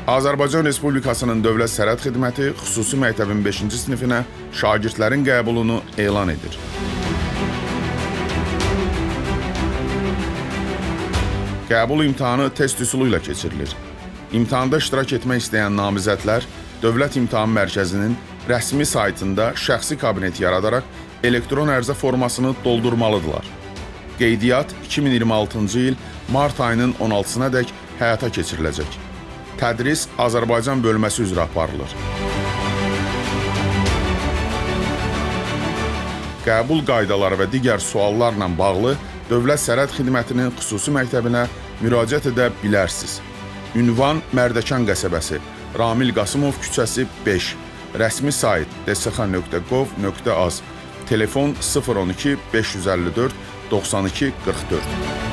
Azərbaycan Respublikasının Dövlət Sərhəd Xidməti xüsusi məktəbin 5-ci sinifinə şagirdlərin qəbulunu elan edir. Qəbul imtahanı test üsulu ilə keçirilir. İmtahanda iştirak etmək istəyən namizədlər Dövlət İmtahan Mərkəzinin rəsmi saytında şəxsi kabinet yaradaraq elektron ərizə formasını doldurmalıdırlar. Qeydiyyat 2026-cı il mart ayının 16-sına dək həyata keçiriləcək. Tədris Azərbaycan bölməsi üzrə aparılır. Qəbul qaydaları və digər suallarla bağlı Dövlət Sərhəd Xidmətinin xüsusi məktəbinə müraciət edə bilərsiniz. Ünvan Mərdəkan qəsəbəsi, Ramil Qasımov küçəsi 5, rəsmi sayt dsk.gov.az, telefon 012 554 92 44.